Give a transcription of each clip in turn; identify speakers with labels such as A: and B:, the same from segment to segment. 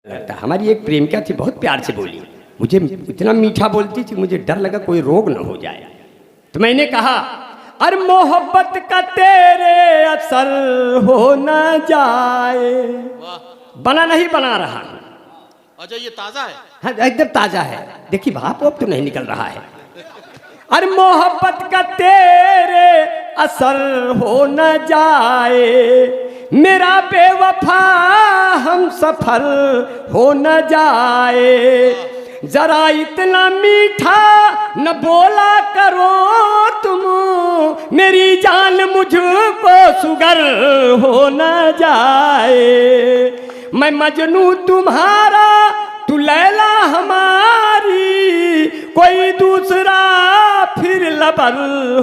A: लगता। हमारी एक प्रेमिका थी, बहुत प्यार से बोली, मुझे इतना मीठा बोलती थी, मुझे डर लगा कोई रोग न हो जाए। तो मैंने कहा अरे मोहब्बत का तेरे असर हो न जाए। बना नहीं बना रहा हूं।
B: अच्छा ये ताजा है?
A: हाँ एकदम ताजा है। देखिए भाप अब तो नहीं निकल रहा है। अरे मोहब्बत का तेरे असर हो न जाए, मेरा बेवफा हम सफर हो न जाए, जरा इतना मीठा न बोला करो तुम, मेरी जान मुझको सुगर हो न जाए। मैं मजनू तुम्हारा तू लैला हमारी, कोई दूसरा फिर लबर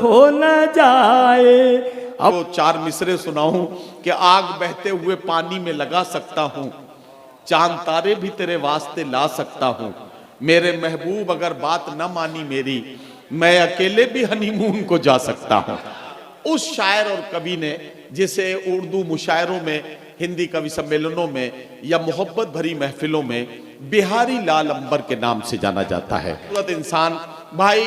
A: हो न जाए।
B: अब चार मिसरे सुनाऊं कि आग बहते हुए पानी में लगा सकता हूं, चांद तारे भी तेरे वास्ते ला सकता हूं, मेरे महबूब अगर बात न मानी मेरी, मैं अकेले भी हनीमून को जा सकता हूं। उस शायर और कवि ने जिसे उर्दू मुशायरों में, हिंदी कवि सम्मेलनों में या मोहब्बत भरी महफिलों में बिहारी लाल अंबर के नाम से जाना जाता है। इंसान भाई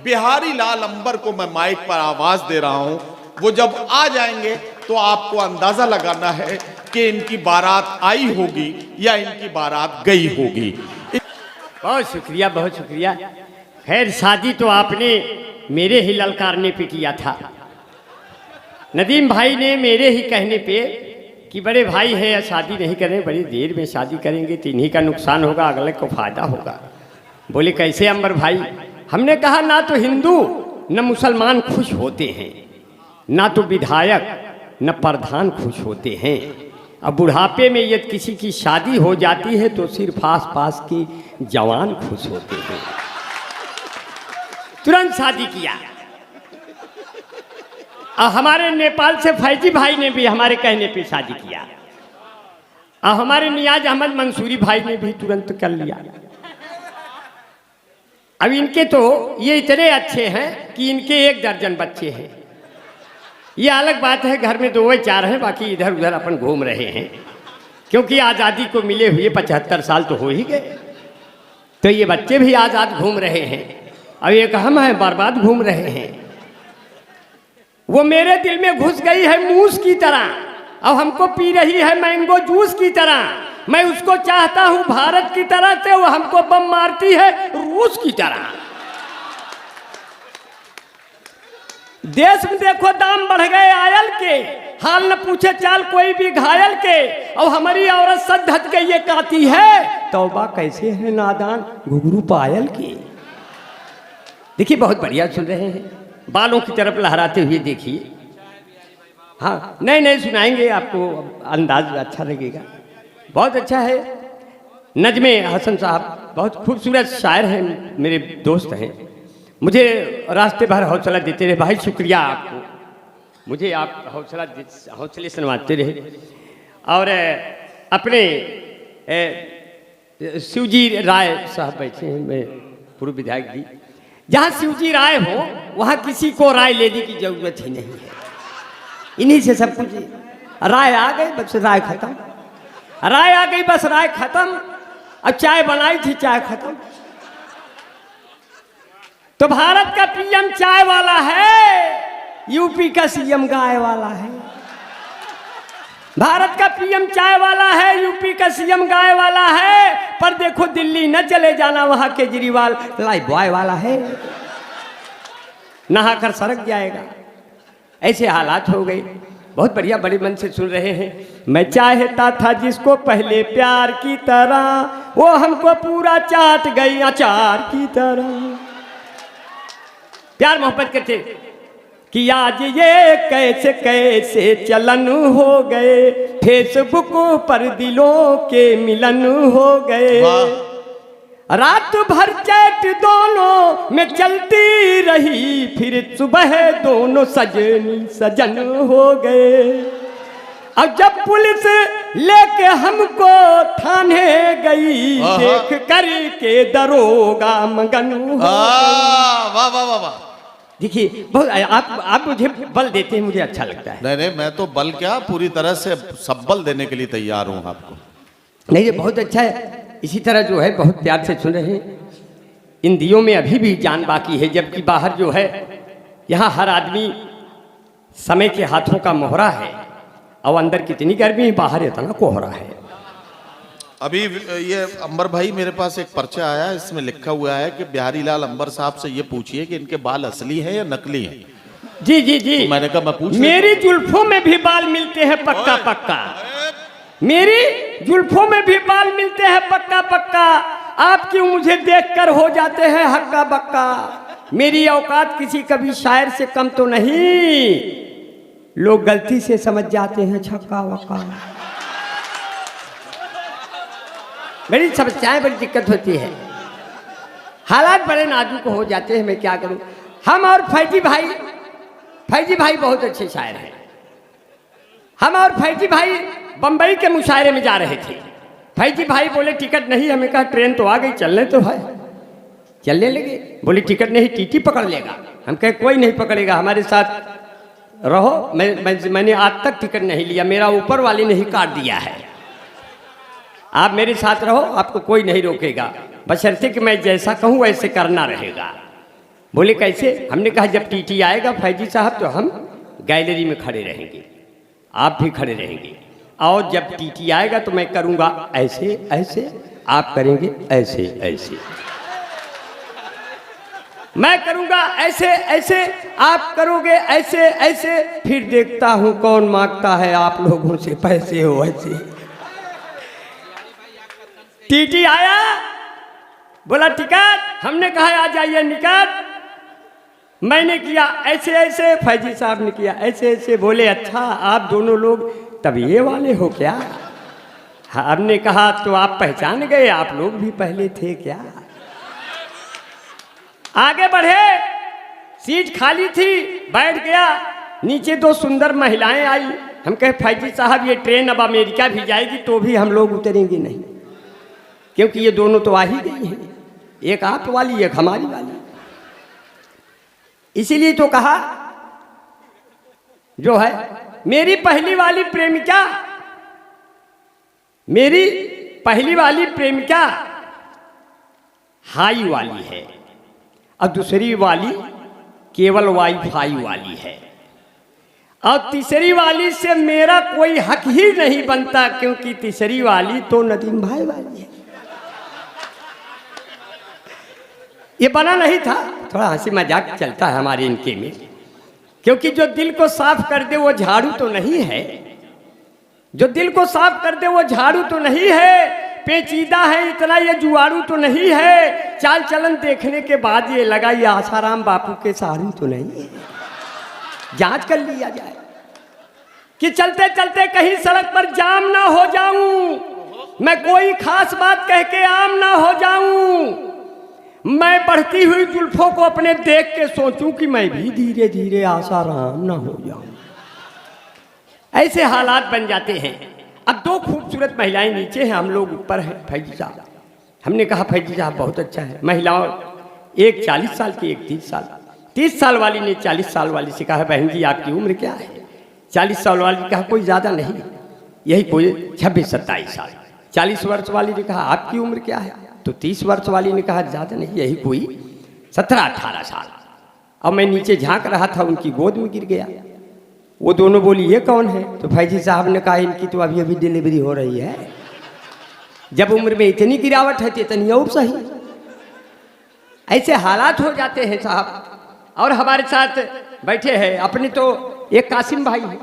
B: बिहारी लाल अंबर को मैं माइक पर आवाज दे रहा हूं, वो जब आ जाएंगे तो आपको अंदाजा लगाना है कि इनकी बारात आई होगी या इनकी बारात गई होगी।
A: बहुत शुक्रिया, बहुत शुक्रिया। खैर शादी तो आपने मेरे ही ललकारने पे किया था। नदीम भाई ने मेरे ही कहने पे कि बड़े भाई हैं, शादी नहीं करें, बड़ी देर में शादी करेंगे तो इन्हीं का नुकसान होगा, अगले को फायदा होगा। बोले कैसे अंबर भाई? हमने कहा ना तो हिंदू न मुसलमान खुश होते हैं, ना तो विधायक न प्रधान खुश होते हैं। अब बुढ़ापे में यदि किसी की शादी हो जाती है तो सिर्फ आस पास के जवान खुश होते हैं। तुरंत शादी किया। हमारे नेपाल से फैजी भाई ने भी हमारे कहने पे शादी किया। हमारे नियाज अहमद मंसूरी भाई ने भी तुरंत कर लिया। अब इनके तो ये इतने अच्छे हैं कि इनके 1 दर्जन बच्चे हैं। ये अलग बात है घर में 2-4 हैं, बाकी इधर उधर अपन घूम रहे हैं, क्योंकि आज़ादी को मिले हुए 75 साल तो हो ही गए। तो ये बच्चे भी आज़ाद घूम रहे हैं, अब एक हम हैं बर्बाद घूम रहे हैं। वो मेरे दिल में घुस गई है मूस की तरह, अब हमको पी रही है मैंगो जूस की तरह। मैं उसको चाहता हूँ भारत की तरह से, वो हमको बम मारती है रूस की तरह। देश में देखो दाम बढ़ गए आयल के, हाल न पूछे चाल कोई भी घायल के। और हमारी औरत सद धत के ये कहती है तौबा कैसे है नादान घुघरू पायल की। देखिए बहुत बढ़िया सुन रहे हैं, बालों की तरफ लहराते हुए देखिए। हाँ नहीं सुनाएंगे आपको, अंदाज अच्छा लगेगा। बहुत अच्छा है। नजमे हसन साहब बहुत खूबसूरत शायर हैं, मेरे दोस्त हैं, मुझे रास्ते भर हौसला देते रहे। भाई शुक्रिया आपको, मुझे आप हौसले सुनवाते रहे। और अपने शिवजी राय साहब बैठे हैं, मैं पूर्व विधायक जी। जहाँ शिवजी राय हो वहाँ किसी को राय लेने की जरूरत ही नहीं है, इन्हीं से सब कुछ। राय आ गई बस राय खत्म, राय आ गई बस राय खत्म। अब चाय बनाई थी चाय खत्म। तो भारत का पीएम चाय वाला है, यूपी का सीएम गाय वाला है। भारत का पीएम चाय वाला है, यूपी का सीएम गाय वाला है। पर देखो दिल्ली न चले जाना, वहां केजरीवाल लाइफ बॉय वाला है, नहाकर सड़क जाएगा। ऐसे हालात हो गए। बहुत बढ़िया, बड़े मन से सुन रहे हैं। मैं चाहता था जिसको पहले प्यार की तरह, वो हमको पूरा चाट गई अचार की तरह। प्यार मोहब्बत करते कि आज ये कैसे कैसे चलन हो गए, फेसबुक पर दिलों के मिलन हो गए। रात भर चैट दोनों में चलती रही, फिर सुबह दोनों सजनी सजन हो गए। अब जब पुलिस लेके हमको थाने गई, देख कर के दरोगा मगन हो।
B: वाह वाह वाह वाह।
A: देखिए बहुत आप मुझे बल देते हैं, मुझे अच्छा लगता है।
B: नहीं मैं तो बल क्या, पूरी तरह से सब बल देने के लिए तैयार हूं आपको।
A: नहीं, ये बहुत अच्छा है। इसी तरह जो है बहुत प्यार से सुन रहे हैं। इन दियों में अभी भी जान बाकी है, जबकि बाहर जो है, यहाँ हर आदमी समय के हाथों का मोहरा है, और अंदर कितनी गर्मी, बाहर इतना कोहरा है।
B: अभी ये अंबर भाई मेरे पास एक पर्चा आया, इसमें लिखा हुआ है कि बिहारी लाल अंबर साहब से ये पूछिए कि इनके बाल असली हैं या नकली हैं।
A: जी जी जी।
B: तो मैंने कहा मैं पूछ
A: मेरी जुल्फों में भी बाल मिलते हैं पक्का पक्का, मेरी जुल्फों में भी बाल मिलते हैं पक्का पक्का। आप क्यों मुझे देखकर हो जाते हैं हक्का बक्का। मेरी औकात किसी कभी शायर से कम तो नहीं, लोग गलती से समझ जाते हैं छक्का वक्का। बड़ी समस्याएं, बड़ी दिक्कत होती है, हालात बड़े नाजुक हो जाते हैं। मैं क्या करूं। हम और फैजी भाई बहुत अच्छे शायर हैं। हम और फैजी भाई बंबई के मुशायरे में जा रहे थे। फैजी भाई बोले टिकट नहीं, हमें कहा ट्रेन तो आ गई, चलने तो है। चलने लगे, बोले टिकट नहीं, टीटी पकड़ लेगा। हम कहे कोई नहीं पकड़ेगा, हमारे साथ रहो। मैंने आज तक टिकट नहीं लिया, मेरा ऊपर वाले ने ही काट दिया है। आप मेरे साथ रहो, आपको कोई नहीं रोकेगा, बशर्ते कि मैं जैसा कहूँ वैसे करना रहेगा। बोले कैसे। हमने कहा जब टीटी आएगा फैजी साहब तो हम गैलरी में खड़े रहेंगे, आप भी खड़े रहेंगे, और जब टीटी आएगा तो मैं करूँगा ऐसे ऐसे, आप करेंगे ऐसे ऐसे, मैं करूँगा ऐसे ऐसे, आप करोगे ऐसे ऐसे, फिर देखता हूँ कौन मांगता है आप लोगों से पैसे हो ऐसे। टीटी आया, बोला टिकट, हमने कहा आ जाइए निकट। मैंने किया ऐसे ऐसे, फैजी साहब ने किया ऐसे ऐसे। बोले अच्छा आप दोनों लोग तब ये वाले हो क्या। हमने कहा तो आप पहचान गए, आप लोग भी पहले थे क्या। आगे बढ़े, सीट खाली थी, बैठ गया। नीचे दो सुंदर महिलाएं आई। हम कहे फैजी साहब ये ट्रेन अब अमेरिका भी जाएगी तो भी हम लोग उतरेंगे नहीं, क्योंकि ये दोनों तो आ ही गई हैं, एक आप वाली एक हमारी वाली। इसीलिए तो कहा जो है मेरी पहली वाली प्रेमिका, मेरी पहली वाली प्रेमिका हाई वाली है, और दूसरी वाली केवल वाईफाई वाली है, और तीसरी वाली से मेरा कोई हक ही नहीं बनता, क्योंकि तीसरी वाली तो नदीम भाई वाली है। ये बना नहीं था, थोड़ा हंसी मजाक चलता है हमारे इनके में, क्योंकि जो दिल को साफ कर दे वो झाड़ू तो नहीं है, जो दिल को साफ कर दे वो झाड़ू तो नहीं है, पेचीदा है इतना ये जुआड़ू तो नहीं है, चाल चलन देखने के बाद ये लगा ये आसाराम बापू के साड़ू तो नहीं है। जांच कर लिया जाए कि चलते चलते कहीं सड़क पर जाम ना हो जाऊं, मैं कोई खास बात कह के आम ना हो जाऊं, मैं बढ़ती हुई जुल्फों को अपने देख के सोचूं कि मैं भी धीरे धीरे आसाराम ना हो जाऊं। ऐसे हालात बन जाते हैं। अब दो खूबसूरत महिलाएं नीचे हैं, हम लोग ऊपर हैं। फैजी साहब, हमने कहा फैजी साहब बहुत अच्छा है। महिलाओं, एक 40 साल की, एक 30 साल। 30 साल वाली ने 40 साल वाली से कहा बहन जी आपकी उम्र क्या है। 40 साल वाली ने कहा कोई ज़्यादा नहीं, यही कोई 26-27 साल। 40 वर्ष वाली ने कहा आपकी उम्र क्या है, तो 30 वर्ष वाली ने कहा ज़्यादा नहीं, यही कोई 17-18 साल। और मैं नीचे झांक रहा था, उनकी गोद में गिर गया। वो दोनों बोली ये कौन है, तो फैजी साहब ने कहा इनकी तो अभी अभी डिलीवरी हो रही है, जब उम्र में इतनी गिरावट है तो इतनी और सही। ऐसे हालात हो जाते हैं साहब। और हमारे साथ बैठे हैं अपने तो एक कासिम भाई है।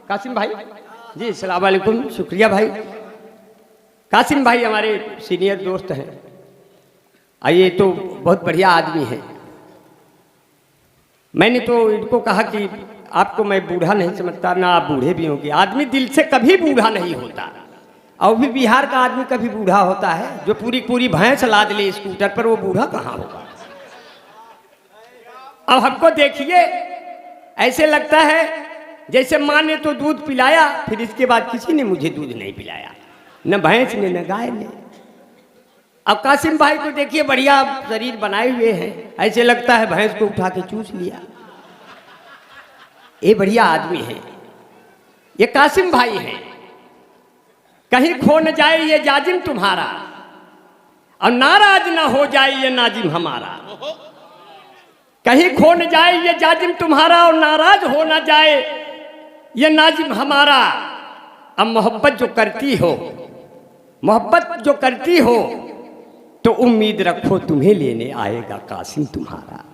A: कासिम भाई जी अस्सलाम वालेकुम, शुक्रिया भाई। कासिम भाई हमारे सीनियर दोस्त हैं, ये तो बहुत बढ़िया आदमी है। मैंने तो इनको कहा कि आपको मैं बूढ़ा नहीं समझता, ना आप बूढ़े भी होंगे, आदमी दिल से कभी बूढ़ा नहीं होता। और भी बिहार का आदमी कभी बूढ़ा होता है, जो पूरी पूरी भैंस लाद ले स्कूटर पर, वो बूढ़ा कहाँ होगा। अब हमको देखिए ऐसे लगता है जैसे माँ ने तो दूध पिलाया, फिर इसके बाद किसी ने मुझे दूध नहीं पिलाया, न भैंस ने न गाय ने। अब कासिम भाई को देखिए बढ़िया शरीर बनाए हुए हैं, ऐसे लगता है भैंस को उठा के चूस लिया। ये बढ़िया आदमी है, ये कासिम भाई हैं। कहीं खो न जाए ये जाजिम तुम्हारा, और नाराज ना हो जाए ये नाजिम हमारा। कहीं खो न जाए ये जाजिम तुम्हारा, और नाराज हो ना जाए ये नाजिम हमारा। अब मोहब्बत जो करती हो, मोहब्बत जो करती हो, तो उम्मीद रखो तुम्हें लेने आएगा कासिम तुम्हारा।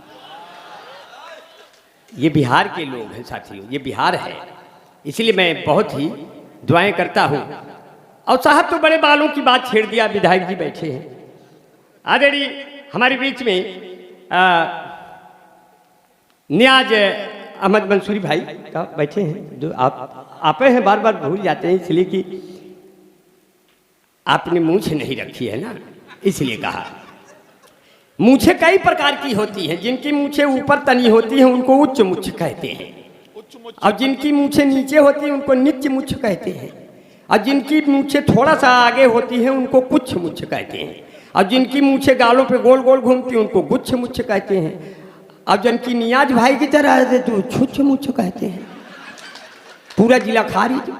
A: ये बिहार के लोग हैं साथियों, ये बिहार है, इसलिए मैं बहुत ही दुआएं करता हूँ। और साहब तो बड़े बालों की बात छेड़ दिया, विधायक जी बैठे हैं आदरणीय हमारे बीच में नियाज अहमद मंसूरी भाई का बैठे हैं, जो आप हैं, बार बार भूल जाते हैं इसलिए कि आपने मूंछ नहीं रखी है ना, इसलिए कहा। मूछे कई प्रकार की होती हैं, जिनकी मूछे ऊपर तनी होती हैं उनको उच्च मुछ कहते हैं, और जिनकी मूछे नीचे होती हैं उनको निच्च मुछ कहते हैं, और जिनकी मूछे थोड़ा सा आगे होती हैं उनको कुछ मुछ कहते हैं, और जिनकी मूछे गालों पे गोल गोल घूमती हैं उनको गुच्छ मुछ कहते हैं, और जिनकी नियाज भाई की तरह तो छुच्छ मुछ कहते हैं। पूरा जिला खारिज,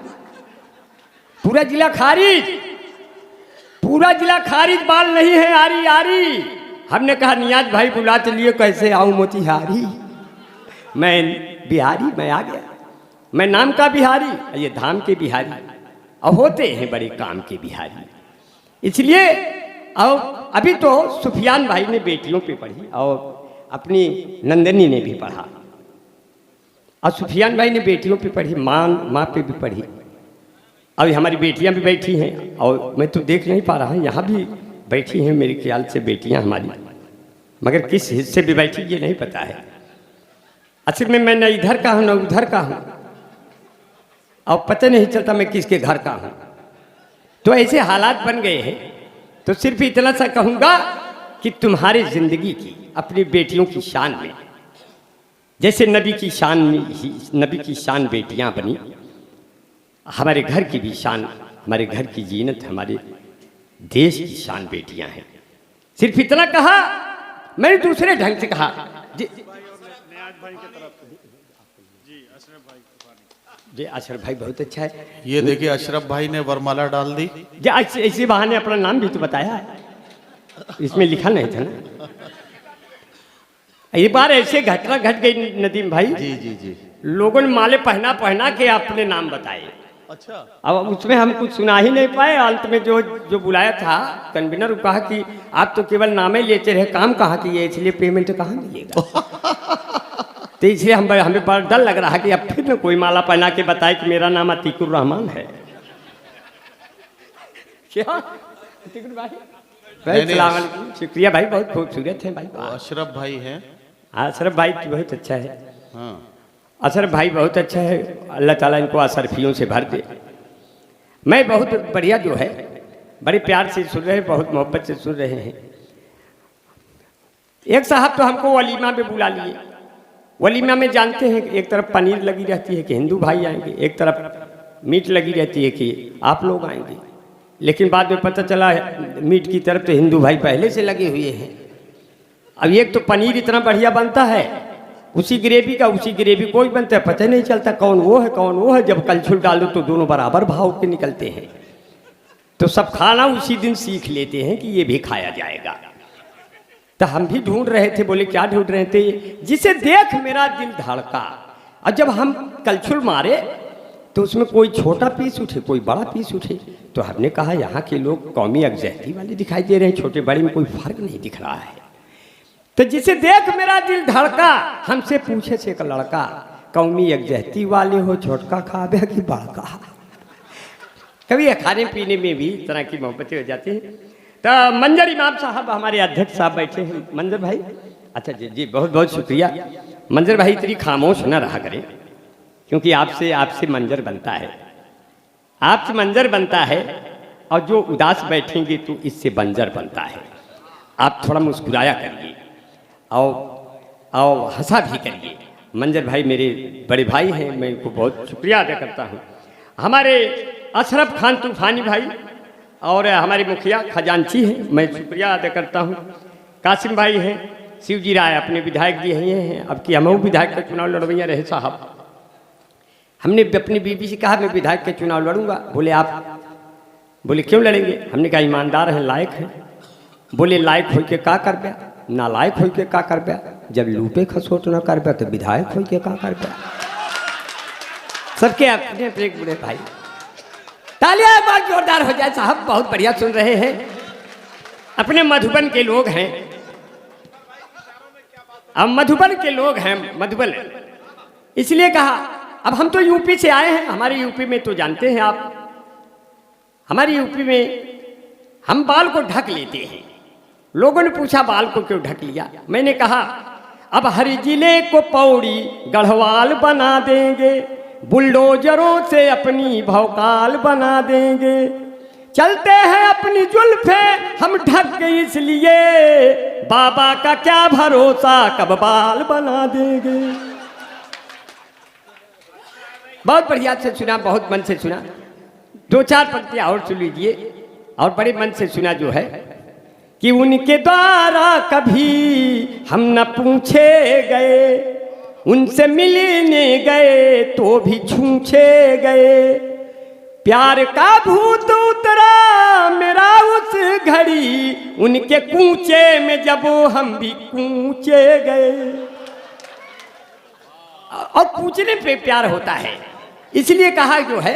A: पूरा जिला खारिज, पूरा जिला खारिज, बाल नहीं है आरी आरी। हमने कहा नियाज भाई बुला तो लिए, कैसे आऊं मोतिहारी, मैं बिहारी, मैं आ गया, मैं नाम का बिहारी, ये धाम के बिहारी, और होते हैं बड़े काम के बिहारी। इसलिए और अभी तो सुफियान भाई ने बेटियों पे पढ़ी, और अपनी नंदनी ने भी पढ़ा, और सुफियान भाई ने बेटियों पे पढ़ी, माँ पे भी पढ़ी, अब हमारी बेटियां भी बैठी हैं, और मैं तो देख नहीं पा रहा हूँ, यहाँ भी बैठी हैं मेरे ख्याल से बेटियां हमारी, मगर किस हिस्से भी बैठी ये नहीं पता है। असल में मैं न इधर का हूँ न उधर का हूँ, और पता नहीं चलता मैं किसके घर का हूँ। तो ऐसे हालात बन गए हैं, तो सिर्फ इतना सा कहूँगा कि तुम्हारी जिंदगी की अपनी बेटियों की शान में, जैसे नबी की शान बेटियां बनी, हमारे घर की भी शान, हमारे घर की जीनत, हमारे देश की शान बेटियां हैं। सिर्फ इतना कहा, मैंने दूसरे ढंग से कहा जी अशरफ भाई बहुत अच्छा है।
B: ये देखिए अशरफ भाई ने वरमाला डाल दी
A: जी, ऐसे बहाने अपना नाम भी तो बताया है, इसमें लिखा नहीं था ना। ये बार ऐसे घटना घट गई नदीम भाई,
B: जी जी जी,
A: लोगों ने माले पहना पहना के अपने नाम बताए।
B: अच्छा,
A: अब उसमें हम कुछ सुना ही नहीं पाए। अंत में जो बुलाया था कन्वीनर, कहा कि आप तो केवल नाम ही लेते रहे, काम कहाँ किए, इसलिए पेमेंट कहाँ मिलेगा। तो इसलिए हमें बड़ा डर लग रहा है कि अब फिर न कोई माला पहना के बताए कि मेरा नाम अतीकुर रहमान है। क्या अतीकुर भाई, शुक्रिया भाई, बहुत खूबसूरत है भाई।
B: अशरफ भाई हैं,
A: अशरफ भाई बहुत अच्छा है,
B: हाँ
A: अशरफ भाई बहुत अच्छा है, अल्लाह ताला इनको अशरफियों से भर दे। मैं बहुत बढ़िया जो है, बड़े प्यार से सुन रहे हैं, बहुत मोहब्बत से सुन रहे हैं। एक साहब तो हमको वलीमा में बुला लिए। वलीमा में जानते हैं एक तरफ पनीर लगी रहती है कि हिंदू भाई आएंगे, एक तरफ मीट लगी रहती है कि आप लोग आएंगे, लेकिन बाद में पता चला मीट की तरफ तो हिंदू भाई पहले से लगे हुए हैं। अब एक तो पनीर इतना बढ़िया बनता है, उसी ग्रेवी कोई बनता है, पता नहीं चलता कौन वो है कौन वो है। जब कलछुल डालो तो दोनों बराबर भाव के निकलते हैं। तो सब खाना उसी दिन सीख लेते हैं कि ये भी खाया जाएगा। तो हम भी ढूंढ रहे थे, बोले क्या ढूंढ रहे थे, जिसे देख मेरा दिल धड़का। और जब हम कलछुल मारे तो उसमें कोई छोटा पीस उठे, कोई बड़ा पीस उठे। तो हमने कहा यहाँ के लोग कौमी यकजहती वाले दिखाई दे रहे हैं, छोटे बड़े में कोई फर्क नहीं दिख रहा है। तो जिसे देख मेरा दिल धड़का, हमसे पूछे से एक लड़का, कौमी यकजहती वाले हो, छोटका खाबे कि बड़का। कभी खाने पीने में भी तरह की मोहब्बतें हो जाती हैं। तो मंजर इमाम साहब हमारे अध्यक्ष साहब बैठे हैं। मंजर भाई, अच्छा जी जी, बहुत बहुत शुक्रिया। मंजर भाई इतनी खामोश न रहा करें, क्योंकि आपसे मंजर बनता है, आपसे मंजर बनता है। और जो उदास बैठेंगे तो इससे बंजर बनता है। आप थोड़ा मुस्कुराया करिए और हंसा भी करिए। मंजर भाई मेरे बड़े भाई हैं, मैं इनको बहुत शुक्रिया अदा करता हूँ। हमारे अशरफ खान तूफानी भाई और हमारे मुखिया खजांची हैं, मैं शुक्रिया अदा करता हूँ। कासिम भाई हैं, शिवजी राय अपने विधायक जी हैं। अब कि हम विधायक का चुनाव लड़वैया रहे साहब। हमने अपनी बीबी से कहा मैं विधायक के चुनाव लड़ूंगा। बोले आप बोले क्यों लड़ेंगे? हमने कहा ईमानदार हैं, लायक हैं। बोले लायक हो के का कर पाया, नालायक हो के का कर पाया, जब लूटे खसोट ना कर पाया तो विधायक हो के का कर पाया। सबके अपने अपने बुरे भाई। तालियां एक बार जोरदार हो जाए साहब, बहुत बढ़िया सुन रहे हैं। अपने मधुबन के लोग हैं, अब मधुबन के लोग हैं, मधुबन इसलिए कहा। अब हम तो यूपी से आए हैं, हमारे यूपी में तो जानते हैं आप, हमारी यूपी में हम बाल को ढक लेते हैं। लोगों ने पूछा बाल को क्यों ढक लिया? मैंने कहा अब हर जिले को पौड़ी गढ़वाल बना देंगे, बुलडोजरों से अपनी भौकाल बना देंगे। चलते हैं अपनी जुल्फे हम ढक के इसलिए, बाबा का क्या भरोसा कब बाल बना देंगे। बहुत बढ़िया से सुना, बहुत मन से सुना। दो चार पंक्तियां और सुन लीजिए। और बड़े मन से सुना जो है कि उनके द्वारा कभी हम न पूछे गए, उनसे मिलने गए तो भी छूछे गए। प्यार का भूत उतरा मेरा उस घड़ी, उनके कूचे में जब हम भी कूचे गए। और पूछने पे प्यार होता है, इसलिए कहा जो है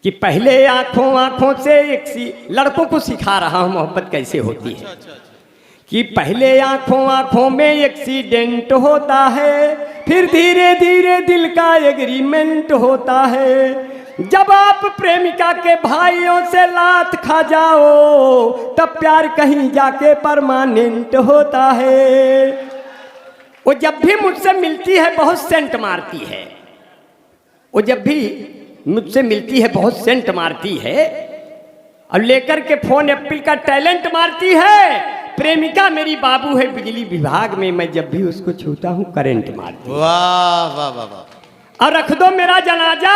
A: कि पहले आंखों आंखों से एक सी, लड़कों को सिखा रहा हूं मोहब्बत कैसे होती है। कि पहले आंखों आंखों में एक्सीडेंट होता है, फिर धीरे धीरे दिल का एग्रीमेंट होता है। जब आप प्रेमिका के भाइयों से लात खा जाओ, तब प्यार कहीं जाके परमानेंट होता है। वो जब भी मुझसे मिलती है बहुत सेंट मारती है, वो जब भी मुझसे मिलती है बहुत सेंट मारती है, और लेकर के फोन एप्पल का टैलेंट मारती है। प्रेमिका मेरी बाबू है बिजली विभाग में, मैं जब भी उसको छूता हूँ करंट मारती।
B: वाह वाह वाह वाह।
A: और रख दो मेरा जनाजा,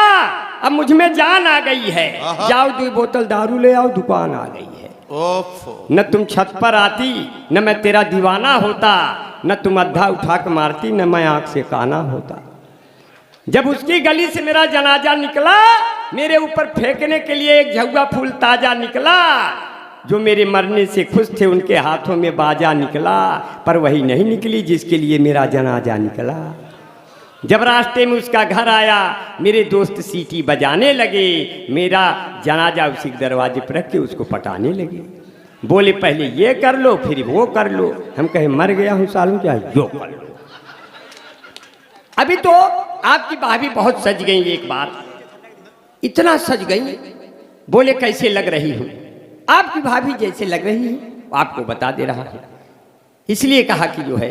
A: अब मुझ में जान आ गई है। जाओ 2 बोतल दारू ले आओ, दुकान आ गई है।
B: ओफो।
A: न तुम छत पर आती, न मैं तेरा दीवाना होता, न तुम अद्धा उठा के मारती, न मैं आंख से काना होता। जब उसकी गली से मेरा जनाजा निकला, मेरे ऊपर फेंकने के लिए एक झुग्गा फूल ताजा निकला। जो मेरे मरने से खुश थे उनके हाथों में बाजा निकला, पर वही नहीं निकली जिसके लिए मेरा जनाजा निकला। जब रास्ते में उसका घर आया, मेरे दोस्त सीटी बजाने लगे, मेरा जनाजा उसी दरवाजे पर रख के उसको पटाने लगे। बोले पहले ये कर लो फिर वो कर लो। हम कहे मर गया हूँ सालों, क्या जो कर लो। अभी तो आपकी भाभी बहुत सज गई, एक बार इतना सज गई। बोले कैसे लग रही हूँ? आपकी भाभी जैसे लग रही है आपको बता दे रहा है। इसलिए कहा कि जो है,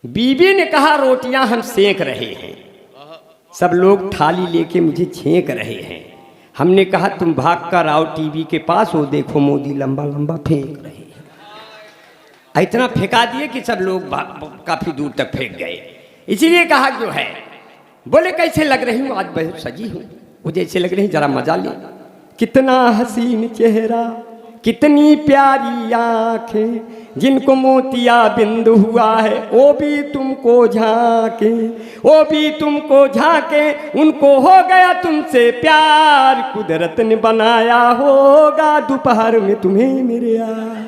A: बीबी ने कहा रोटियां हम सेक रहे हैं, सब लोग थाली लेके मुझे छेक रहे हैं। हमने कहा तुम भाग कर आओ टीवी के पास, वो देखो मोदी लंबा लंबा फेंक रहे हैं। इतना फेंका दिए कि सब लोग काफी दूर तक फेंक गए। इसीलिए कहा जो है, बोले कैसे लग रही हूँ? आज बहुत सजी हूँ। वो जैसे लग रही, जरा मजा ले। कितना हसीन चेहरा, कितनी प्यारी आंखें, जिनको मोतिया बिंदु हुआ है वो भी तुमको झांके, वो भी तुमको झांके। उनको हो गया तुमसे प्यार, कुदरत ने बनाया होगा दोपहर में तुम्हें मेरे यार।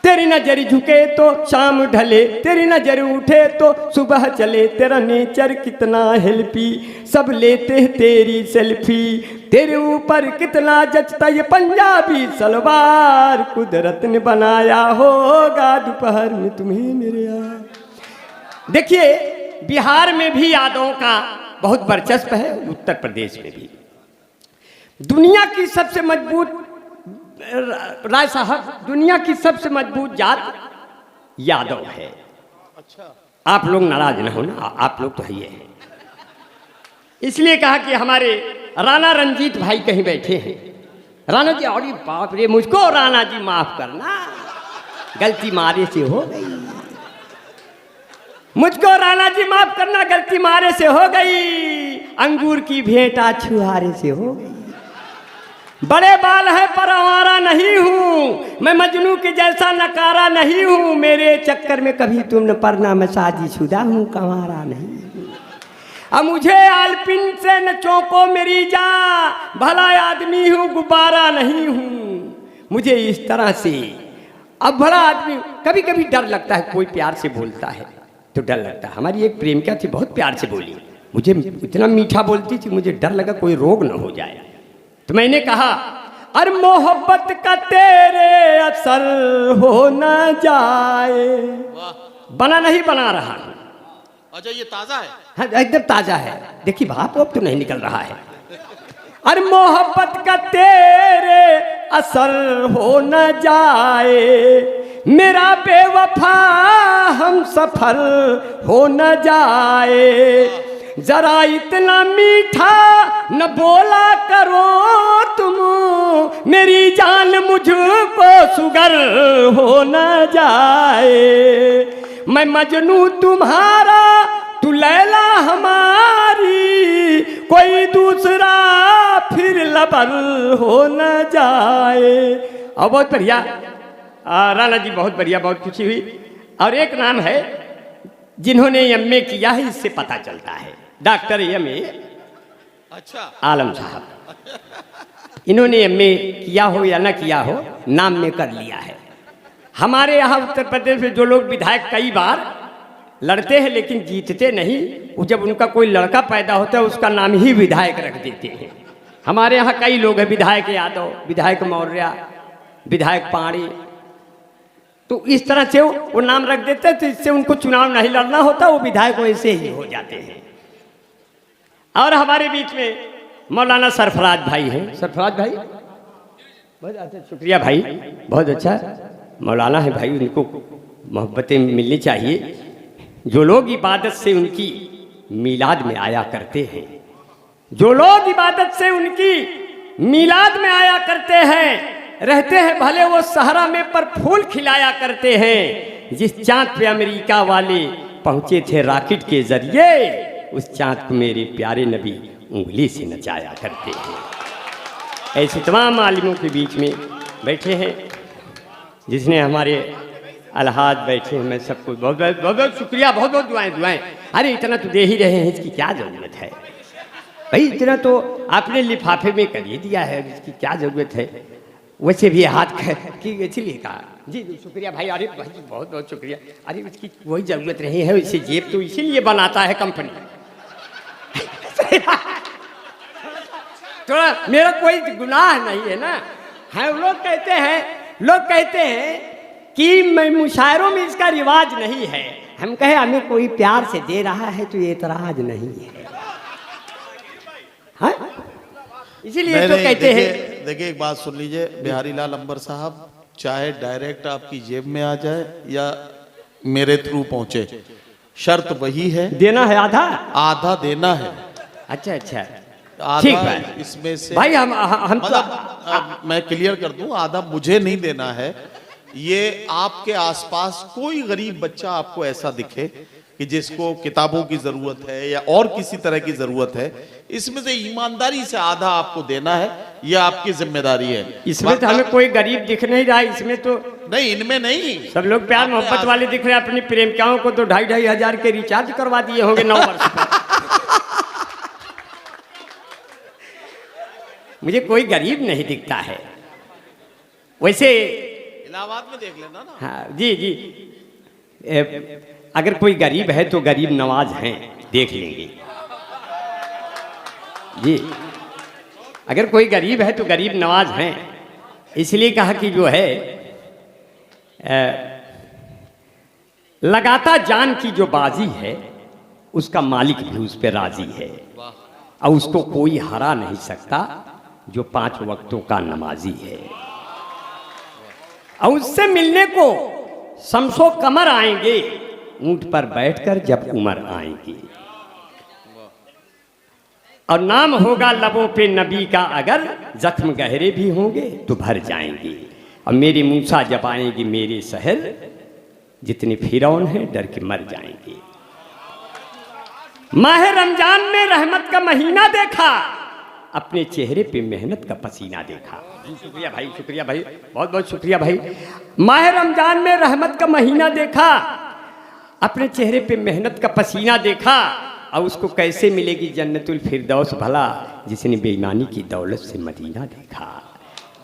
A: तेरी नजर झुके तो शाम ढले, तेरी नजर उठे तो सुबह चले। तेरा नेचर कितना हेल्पी, सब लेते हैं तेरी सेल्फी। तेरे ऊपर कितना जचता ये पंजाबी सलवार, कुदरत ने बनाया होगा दोपहर में तुम्हें मेरे यार। देखिए बिहार में भी यादवों का बहुत वर्चस्व है, उत्तर प्रदेश में भी। दुनिया की सबसे मजबूत, राय साहब, दुनिया की सबसे मजबूत जात यादव है। अच्छा, आप लोग नाराज न हो ना, आप लोग तो ही है। इसलिए कहा कि हमारे राणा रंजीत भाई कहीं बैठे हैं। राणा जी, अरे बाप रे, मुझको राणा जी माफ करना, गलती मारे से हो गई। मुझको राणा जी माफ करना, गलती मारे से हो गई। अंगूर की भेंटा छुहारे से हो गई। बड़े बाल है पर आवारा नहीं हूँ, मैं मजनू के जैसा नकारा नहीं हूँ। मेरे चक्कर में कभी तुम न पड़ना, मैं शादीशुदा हूँ, कंवारा नहीं। अब मुझे आलपिन से न चौंको मेरी जान, भला आदमी हूँ गुब्बारा नहीं हूँ। मुझे इस तरह से अब भला आदमी, कभी कभी डर लगता है, कोई प्यार से बोलता है तो डर लगता है। हमारी एक प्रेमिका थी, बहुत प्यार से बोली, मुझे इतना मीठा बोलती थी, मुझे डर लगा कोई रोग न हो जाए। तो मैंने कहा अरे मोहब्बत का तेरे असर हो न जाए। बना नहीं बना रहा हूँ।
B: अच्छा ये ताजा है?
A: हाँ एकदम ताजा है। देखिए भाप अब तो नहीं निकल रहा है। अरे मोहब्बत का तेरे असर हो न जाए, मेरा बेवफा हम सफर हो न जाए। जरा इतना मीठा न बोला करो तुम, मेरी जान मुझको सुगर हो न जाए। मैं मजनू तुम्हारा तू लैला हमारी, कोई दूसरा फिर लबर हो न जाए। और बहुत बढ़िया राणा जी, बहुत बढ़िया, बहुत खुशी हुई। और एक नाम है जिन्होंने एमए किया है, इससे पता चलता है, डॉक्टर एमए
B: अच्छा
A: आलम साहब। इन्होंने एमए किया हो या ना किया हो, नाम में कर लिया है। हमारे यहाँ उत्तर प्रदेश में जो लोग विधायक कई बार लड़ते हैं लेकिन जीतते नहीं, वो जब उनका कोई लड़का पैदा होता है उसका नाम ही विधायक रख देते हैं। हमारे यहाँ कई लोग हैं, विधायक यादव, विधायक मौर्य, विधायक पाणी, तो इस तरह से वो नाम रख देते हैं, तो इससे उनको चुनाव नहीं लड़ना होता, वो विधायक वैसे ही हो जाते हैं। और हमारे बीच में मौलाना सरफराज भाई हैं। सरफराज भाई बहुत अच्छा, शुक्रिया भाई, बहुत अच्छा मौलाना है भाई, उनको मोहब्बतें मिलनी चाहिए। जो लोग इबादत से उनकी मीलाद में आया करते हैं, जो लोग इबादत से उनकी मीलाद में आया करते हैं, रहते हैं भले वो सहरा में पर फूल खिलाया करते हैं। जिस चांद पे अमेरिका वाले पहुंचे थे रॉकेट के जरिए, उस चांद को मेरे प्यारे नबी उंगली से नचाया करते हैं। ऐसे तमाम आलिमों के बीच में बैठे हैं, जिसने हमारे अलहाज बैठे हैं, मैं सबको बहुत बहुत बहुत बहुत शुक्रिया, बहुत बहुत दुआएं। अरे इतना तो दे ही रहे हैं, इसकी क्या ज़रूरत है भाई, इतना तो आपने लिफाफे में कर ही दिया है, इसकी क्या ज़रूरत है। वैसे भी हाथ की इसलिए कहा जी, शुक्रिया भाई। अरे भाई बहुत बहुत शुक्रिया। अरे इसकी कोई ज़रूरत नहीं है, इसे जेब तो इसीलिए बनाता है कंपनी। थोड़ा मेरा कोई गुनाह नहीं है ना। हाँ लोग कहते हैं कि मैं मुशायरों में इसका रिवाज नहीं है। हम कहे हमें कोई प्यार से दे रहा है तो ये एतराज नहीं है, हाँ? इसीलिए तो कहते हैं।
B: देखिए एक बात सुन लीजिए बिहारी लाल अंबर साहब, चाहे डायरेक्ट आपकी जेब में आ जाए या मेरे थ्रू पहुंचे, शर्त वही है,
A: देना है आधा
B: देना है।
A: अच्छा
B: ठीक है, इसमें से
A: भाई हम
B: मतलब मैं क्लियर कर दूं, आधा मुझे नहीं देना है। ये आपके आसपास कोई गरीब बच्चा आपको ऐसा दिखे कि जिसको किताबों की जरूरत है या और किसी तरह की जरूरत है, इसमें से ईमानदारी से आधा आपको देना है, यह आपकी जिम्मेदारी है।
A: इसमें तो हमें कोई गरीब दिख नहीं रहा, इसमें तो
B: नहीं, इनमें नहीं,
A: सब लोग प्यार मोहब्बत वाले दिख रहे हैं। अपनी प्रेमिकाओं को तो 2,500 हजार के रिचार्ज करवा दिए होंगे 9 वर्ष पर। मुझे कोई गरीब नहीं दिखता है। वैसे
B: इलाहाबाद में देख लेना ना।
A: हाँ जी अगर कोई गरीब है तो गरीब नवाज हैं, देख लेंगे जी। अगर कोई गरीब है तो गरीब नवाज हैं, इसलिए कहा कि जो है लगाता जान की जो बाजी है उसका मालिक भी उस पर राजी है, और उसको कोई हरा नहीं सकता जो 5 वक्तों का नमाजी है। और उससे मिलने को शमसो कमर आएंगे, ऊंट पर बैठकर जब उमर आएंगी। और नाम होगा लबों पे नबी का, अगर जख्म गहरे भी होंगे तो भर जाएंगे। और मेरी मूसा जब आएंगी मेरे शहर, जितने फिरौन हैं डर के मर जाएंगे। माह रमजान में रहमत का महीना देखा, अपने चेहरे पे मेहनत का पसीना देखा। शुक्रिया भाई, शुक्रिया भाई, बहुत बहुत शुक्रिया भाई। माह रमजान में रहमत का महीना देखा, अपने चेहरे पे मेहनत का पसीना देखा। और उसको कैसे मिलेगी जन्नतुल फिरदौस भला, जिसने बेईमानी की दौलत से मदीना देखा।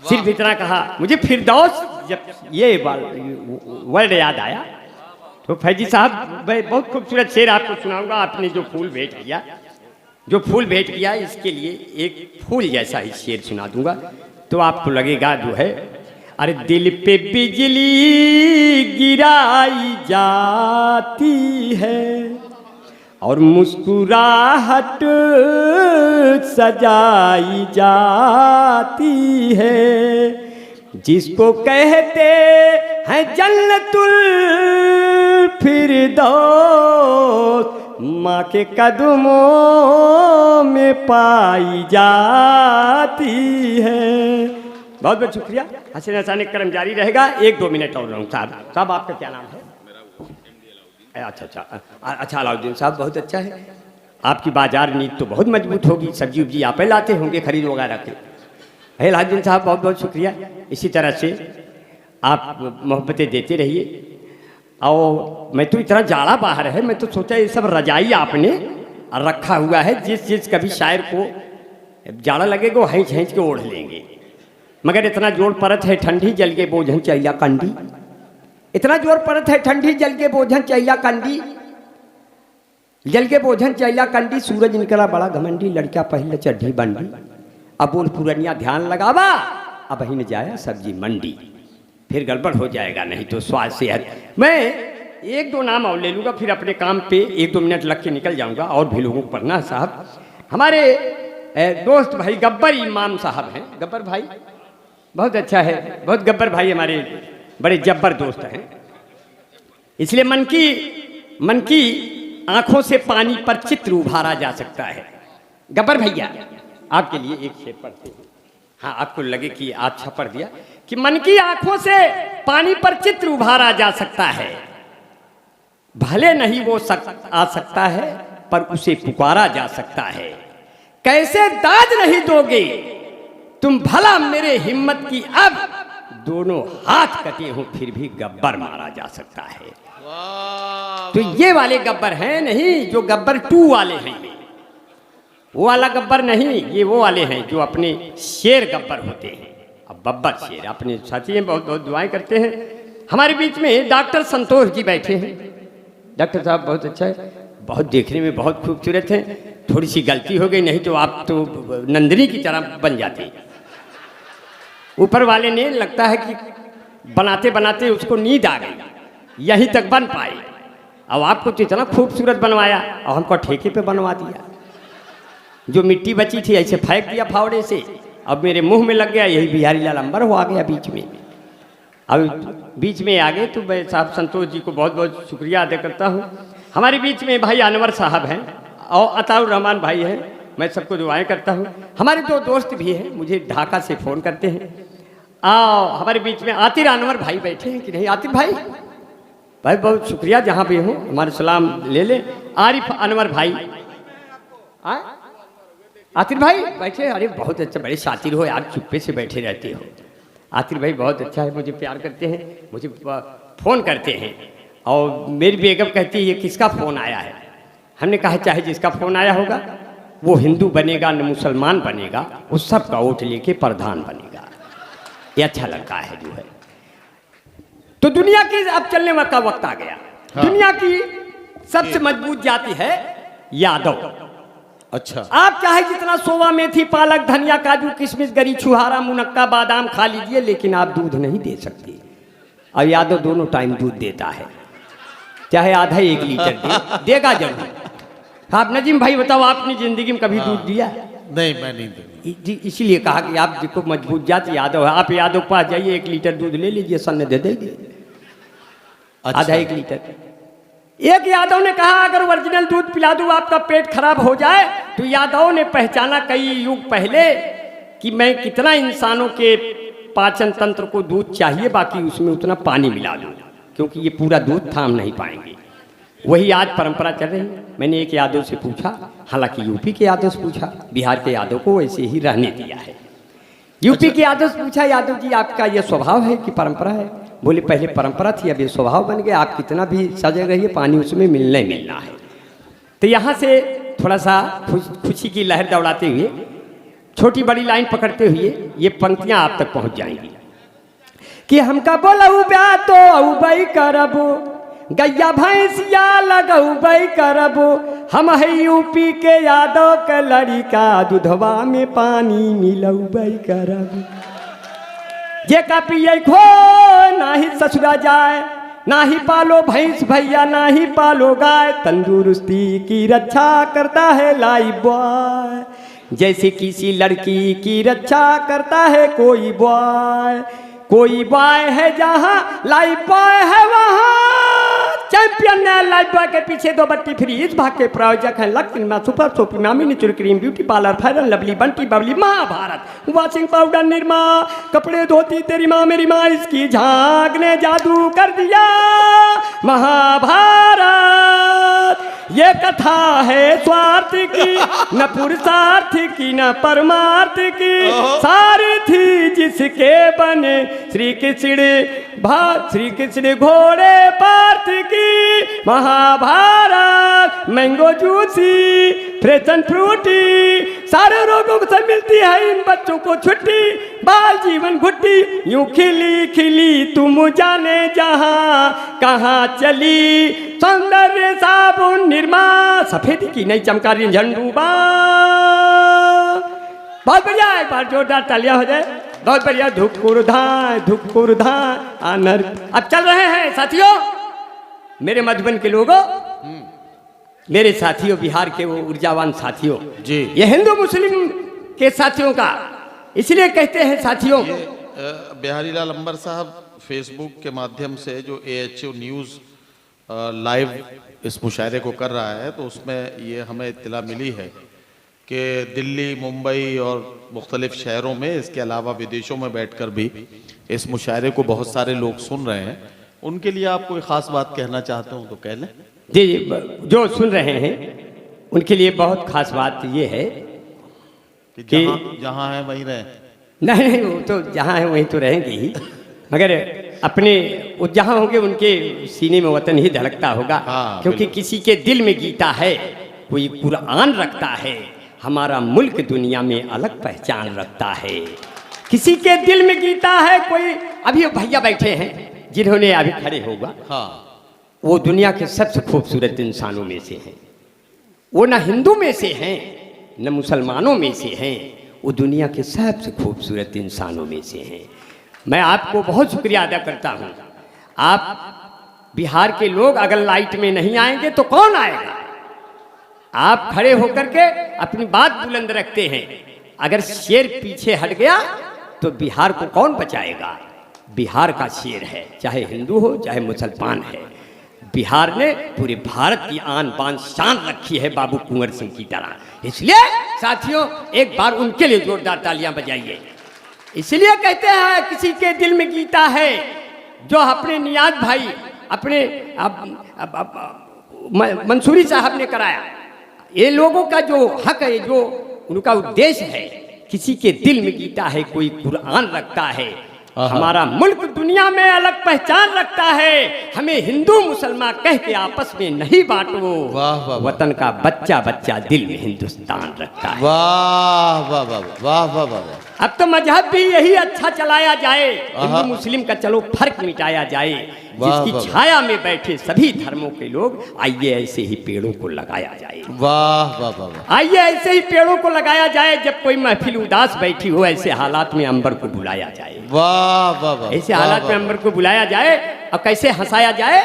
A: सिर्फ इतना कहा, मुझे फिरदौस जब ये वर्ड याद आया तो फैजी साहब मैं बहुत खूबसूरत शेर आपको सुनाऊंगा। आपने जो फूल भेंट किया इसके लिए एक फूल जैसा ही शेर सुना दूंगा तो आपको लगेगा जो है, अरे दिल पे बिजली गिराई जाती है और मुस्कुराहट सजाई जाती है, जिसको कहते हैं जन्नतुल फिरदौस माँ के कदमों में पाई जाती है। बहुत बहुत शुक्रिया। हसन हसानी करम जारी रहेगा, 1-2 मिनट और रहूँ। साहब आपका क्या नाम है? अच्छा अलाउद्दीन साहब, बहुत अच्छा है। आपकी बाजार नीति तो बहुत मजबूत होगी, सब्जी उब्जी आप ही लाते होंगे खरीद वगैरह के। अलाउद्दीन साहब बहुत बहुत शुक्रिया। इसी तरह से आप मोहब्बतें देते रहिए। और मैं तो इतना जाड़ा बाहर है, मैं तो सोचा ये सब रजाई आपने रखा हुआ है, जिस कभी शायर को जाड़ा लगेगा वो हैंच हैंच के ओढ़ लेंगे, मगर इतना जोर पड़त है ठंडी जल के बोझन चैया कंडी, इतना जोर पड़त है ठंडी जल के बोझन चैया कंडी, जल के बोझन चैया कंडी, सूरज निकला बड़ा घमंडी, लड़का पहले चढ़ी बंडी, अब बोल पुरनिया ध्यान लगावा, अब ही न जाया सब्जी मंडी, फिर गड़बड़ हो जाएगा नहीं तो स्वास्थ्य सेहत। मैं 1-2 नाम और ले लूँगा, फिर अपने काम पे 1-2 मिनट लग के निकल जाऊँगा। और भी लोगों को पढ़ना साहब, हमारे दोस्त भाई गब्बर इमाम साहब हैं। गब्बर भाई बहुत अच्छा है, बहुत गब्बर भाई हमारे बड़े जब्बर दोस्त हैं। इसलिए मन की आंखों से पानी पर चित्र उभारा जा सकता है। गब्बर भैया आपके लिए एक शेर पढ़ते हैं। हाँ, आपको लगे कि अच्छा पढ़ दिया कि मन की आंखों से पानी पर चित्र उभारा जा सकता है, भले नहीं वो आ सकता है पर उसे पुकारा जा सकता है, कैसे दाद नहीं दोगे तुम भला मेरे हिम्मत की, अब दोनों हाथ कटे हों फिर भी गब्बर मारा जा सकता है। तो ये वाले गब्बर हैं नहीं जो गब्बर 2 वाले हैं, वो वाला गब्बर नहीं, ये वो वाले हैं जो अपने शेर गब्बर होते हैं। अब बब्बर शेर अपने साथी हैं, बहुत बहुत दुआएं करते हैं। हमारे बीच में डॉक्टर संतोष जी बैठे हैं। डॉक्टर साहब बहुत अच्छा है, बहुत देखने में बहुत खूबसूरत हैं। थोड़ी सी गलती हो गई, नहीं तो आप तो नंदिनी की तरह बन जाते। ऊपर वाले ने लगता है कि बनाते बनाते उसको नींद आ गई, यहीं तक बन पाए। अब आपको तो इतना खूबसूरत बनवाया और हमको ठेके पे बनवा दिया। जो मिट्टी बची थी ऐसे फेंक दिया फावड़े से, अब मेरे मुंह में लग गया, यही बिहारी लाल अंबर हो आ गया बीच में। अब बीच में आ गए तो मैं साहब संतोष जी को बहुत बहुत शुक्रिया अदा करता हूँ। हमारे बीच में भाई अनवर साहब हैं और अताउर रहमान भाई हैं, मैं सबको दुआएं करता हूँ। हमारे 2 दोस्त भी हैं, मुझे ढाका से फ़ोन करते हैं। हमारे बीच में आतिर अनवर भाई बैठे हैं कि नहीं? आतिर भाई बहुत शुक्रिया, जहाँ भी हो हमारे सलाम ले ले। आरिफ अनवर भाई, आतिर भाई बैठे, अरे बहुत अच्छा, बड़े शातिर हो यार, चुप्पे से बैठे रहते हो। आतिर भाई बहुत अच्छा है, मुझे प्यार करते हैं, मुझे फ़ोन करते हैं। और मेरी बेगम कहती है ये किसका फ़ोन आया है? हमने कहा चाहे जिसका फ़ोन आया होगा, वो हिंदू बनेगा न मुसलमान बनेगा, वो सब का वोट लेके प्रधान बनेगा, ये अच्छा लगता है जो है। तो दुनिया की अब चलने का वक्त आ गया। हाँ। दुनिया की सबसे मजबूत जाति है यादव।
B: अच्छा,
A: आप चाहे जितना सोवा मेथी पालक धनिया काजू किशमिश गरी छुहारा मुनक्का बादाम खा लीजिए, लेकिन आप दूध नहीं दे सकते। और यादव दोनों टाइम दूध देता है, चाहे आधा 1 लीटर देगा जरूर। आप नजीम भाई बताओ, आपने जिंदगी में कभी दूध दिया?
B: नहीं, मैं नहीं दूंगी।
A: इसीलिए कहा कि आप देखो मजबूत जाति यादव है। आप यादव पास जाइए, 1 लीटर दूध ले लीजिए, सन दे देंगे। अच्छा। आधा 1 लीटर। एक यादव ने कहा अगर ओरिजिनल दूध पिला दूं आपका पेट खराब हो जाए, तो यादव ने पहचाना कई युग पहले कि मैं कितना इंसानों के पाचन तंत्र को दूध चाहिए, बाकी उसमें उतना पानी मिला दूं, क्योंकि ये पूरा दूध थाम नहीं पाएंगे। वही आज परंपरा चल रही है। मैंने एक यादव से पूछा, हालांकि यूपी के यादव से पूछा, बिहार के यादव को वैसे ही रहने दिया है। यूपी के यादव से पूछा, यादव जी आपका ये स्वभाव है कि परंपरा है? बोले पहले परंपरा थी, अब ये स्वभाव बन गया। आप कितना भी सजे रहिए, पानी उसमें मिलना ही मिलना है। तो यहाँ से थोड़ा सा खुशी की लहर दौड़ाते हुए छोटी बड़ी लाइन पकड़ते हुए ये पंक्तियां आप तक पहुंच जाएंगी कि हमका बोलऊ ब्या तो अउबई करबो, गैया भैंसिया लगउबई करबो, हम है यूपी के यादव के लड़िका, दूधवा में पानी मिलउबई करबो। जे का पिए खो नाही ससुरा जाए, ना ही पालो भैंस भैया ना ही पालो गाय, तंदुरुस्ती की रक्षा करता है लाइफ बॉय, जैसे किसी लड़की की रक्षा करता है कोई बॉय। कोई बॉय है जहाँ लाइफ बॉय है वहाँ, चैंपियन है लाइफ बॉय के पीछे 2 बट्टी फ्री। इस भाग के प्रायोजक हैं लक्ष्मी सुपर सोपी मामी natural cream beauty parlour fair lovely Bunty Babli Mahabharat washing powder Nirma कपड़े धोती तेरी माँ मेरी माँ इसकी झांक ने जादू कर दिया महाभारत। ये कथा है स्वार्थ की न पुरुषार्थ की न परमार्थ की, सारी थी जिसके बने श्री कृष्ण घोड़े पार्थ की। Mahabharat mango juicy fresh and Frooti, सारे रोगों से मिलती है इन बच्चों को छुट्टी, बाल जीवन घुट्टी यूं खिली खिली तुम जाने जहां कहाँ चली, सौंदर्य साबुन निरमा सफेदी की नई चमकारी झंडूबा। बहुत बढ़िया, एक बार जोरदार तालियां हो जाए। बहुत बढ़िया। धुकुर धाय आनर। अब चल रहे हैं साथियों, मेरे मधुबन के लोगों, मेरे साथियों, बिहार के वो ऊर्जावान साथियों
B: जी,
A: ये हिंदू मुस्लिम के साथियों का इसलिए कहते हैं साथियों।
B: बिहारी लाल अंबर साहब फेसबुक के माध्यम से जो AHO न्यूज़ लाइव इस मुशायरे को कर रहा है, तो उसमें ये हमें इत्तला मिली है कि दिल्ली मुंबई और मुख्तलिफ शहरों में, इसके अलावा विदेशों में बैठकर भी इस मुशायरे को बहुत सारे लोग सुन रहे हैं। उनके लिए आप कोई ख़ास बात कहना चाहते हो तो कह लें।
A: जी, जो सुन रहे हैं उनके लिए बहुत खास बात ये है कि
B: जहाँ है वहीं रहें।
A: नहीं, वो तो जहाँ है वहीं तो रहेंगे ही, मगर अपने वो जहाँ होंगे उनके सीने में वतन ही धड़कता होगा।
B: हाँ,
A: क्योंकि किसी के दिल में गीता है, कोई कुरान रखता है, हमारा मुल्क दुनिया में अलग पहचान रखता है। किसी के दिल में गीता है, कोई अभी भैया बैठे हैं जिन्होंने अभी खड़े होगा,
B: हाँ,
A: वो दुनिया के सबसे खूबसूरत इंसानों में से हैं। वो न हिंदू में से हैं न मुसलमानों में से हैं, वो दुनिया के सबसे खूबसूरत इंसानों में से हैं। मैं आपको बहुत शुक्रिया अदा करता हूँ। आप बिहार के लोग अगर लाइट में नहीं आएंगे तो कौन आएगा? आप खड़े होकर के अपनी बात बुलंद रखते हैं। अगर शेर पीछे हट गया तो बिहार को कौन बचाएगा? बिहार का शेर है, चाहे हिंदू हो चाहे मुसलमान है। बिहार ने पूरे भारत की आन बान शान रखी है बाबू कुंवर सिंह की तरह। इसलिए साथियों, एक बार उनके लिए जोरदार तालियां बजाइए। इसलिए कहते हैं किसी के दिल में गीता है, जो अपने नियाज भाई अपने मंसूरी साहब ने कराया। ये लोगों का जो हक है, जो उनका उद्देश्य है, किसी के दिल में गीता है, कोई कुरान रखता है, हमारा मुल्क दुनिया में अलग पहचान रखता है। हमें हिंदू मुसलमान कह के आपस में नहीं बांटो।
B: वाह वाह,
A: वतन का बच्चा बच्चा दिल में हिंदुस्तान रखता है।
B: वाह वाह वाह वाह वाह वाह।
A: अब तो मजहब भी यही अच्छा चलाया जाए, हिंदू मुस्लिम का चलो फर्क मिटाया जाए। जिसकी छाया में बैठे सभी धर्मों के लोग, आइए ऐसे ही पेड़ों को लगाया जाए।
B: वाह वाह वाह।
A: आइए ऐसे ही पेड़ों को लगाया जाए। जब कोई महफिल उदास बैठी हो, ऐसे हालात में अंबर को बुलाया जाए।
B: वाह वाह वाह।
A: ऐसे हालात में अंबर को बुलाया जाए और कैसे हंसाया जाए?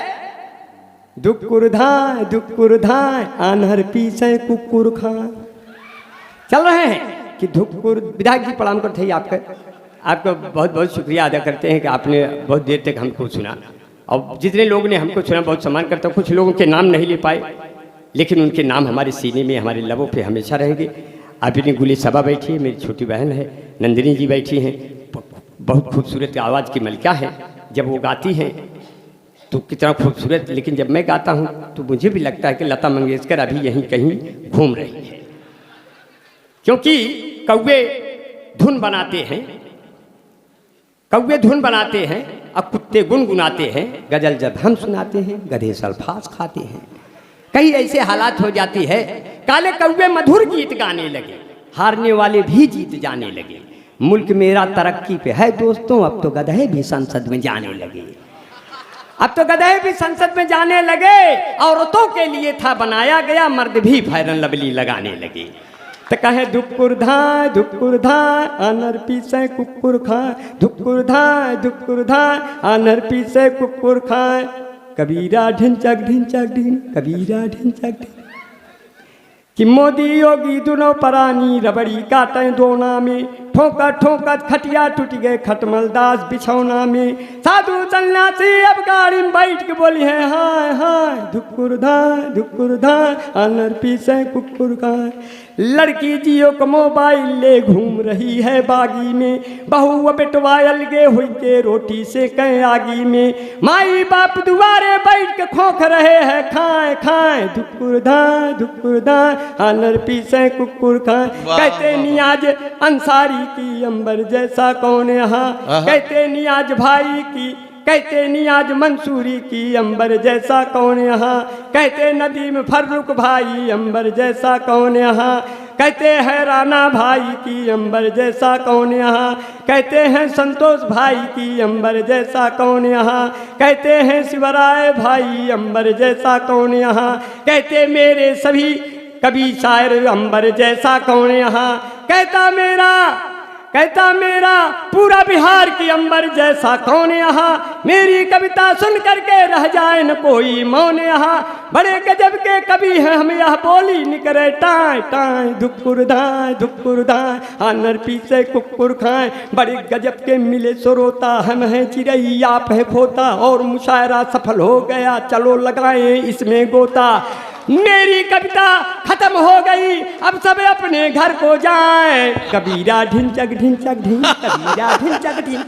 A: दुक्कुर धाय आनहर पीछे कुकुर खां। चल रहे हैं कि धुक्कुर। विधायक जी प्रणाम करते हैं आपको बहुत बहुत शुक्रिया अदा करते हैं कि आपने बहुत देर तक हमको सुना। और जितने लोगों ने हमको सुना बहुत सम्मान करता हूँ। कुछ लोगों के नाम नहीं ले पाए, लेकिन उनके नाम हमारे सीने में, हमारे लबों पे हमेशा रहेंगे। अभी गुली सबा बैठी है, मेरी छोटी बहन है नंदिनी जी बैठी हैं, बहुत खूबसूरत आवाज़ की मलिका है। जब वो गाती हैं तो कितना खूबसूरत, लेकिन जब मैं गाता हूँ तो मुझे भी लगता है कि लता मंगेशकर अभी यहीं कहीं घूम रही है। क्योंकि कौवे धुन बनाते हैं और कुत्ते गुनगुनाते हैं। गजल जब हम सुनाते हैं, गधे सल्फास खाते हैं। कई ऐसे हालात हो जाती है, काले कौवे मधुर गीत गाने लगे, हारने वाले भी जीत जाने लगे। मुल्क मेरा तरक्की पे है दोस्तों, अब तो गधे भी संसद में जाने लगे, अब तो गधे भी संसद में जाने लगे। औरतों के लिए था बनाया गया, मर्द भी फेयर एंड लवली लगाने लगे। तो कहे दुक्कुर धाय अनर पीसे कुकुर खाए, दुक्कुर धाय अनर पीसे कुकुर खाए। कबीरा ढिंचक ढिंचक ढिन, कबीरा ढिंचक ढिन। कि मोदी योगी दोनों परानी रबड़ी काटे दोना में, ठोकर ठोकर खटिया टूट गए खटमल दास बिछौना में। साधु सन्यासी अब गाड़ी में बैठ के बोली है हाय हाय, धुक्कुर धाय अनर पीसे कुकुर खाए। लड़की जियो को मोबाइल ले घूम रही है बागी में, बहू बेटवायल गे हुई के रोटी से कहीं आगी में। माई बाप दुआरे बैठ के खोख रहे हैं खाए खाए, धुक्कुर धाय अनर पीसे कुकुर खाए। कहते नियाज अंसारी की अंबर जैसा कौन यहाँ, कहते नियाज भाई की, कहते नियाज मंसूरी की अंबर जैसा कौन यहाँ। कहते नदीम फर्रुख भाई अंबर जैसा कौन यहाँ। कहते हैं राणा भाई की अंबर जैसा कौन यहाँ। कहते हैं संतोष भाई की अंबर जैसा कौन यहाँ। कहते हैं शिवराय भाई अंबर जैसा कौन यहाँ। कहते मेरे सभी कभी शायर अंबर जैसा कौन यहाँ। कहता मेरा पूरा बिहार की अंबर जैसा कौन यहाँ। मेरी कविता सुन करके रह जाए न कोई मौन यहाँ। बड़े गजब के कवि हैं हम, यह बोली निकरे टाय टाय, धुक्कुर धाय अनर पीसे कुकुर खाए। बड़े गजब के मिले सुरोता हम हैं चिड़ैया पे खोता, और मुशायरा सफल हो गया चलो लगाए इसमें गोता। मेरी कविता खत्म हो गई, अब सब अपने घर को जाएं। कबीरा ढिंचक ढिंचक ढिंच, कबीरा ढिंचक ढिंचक।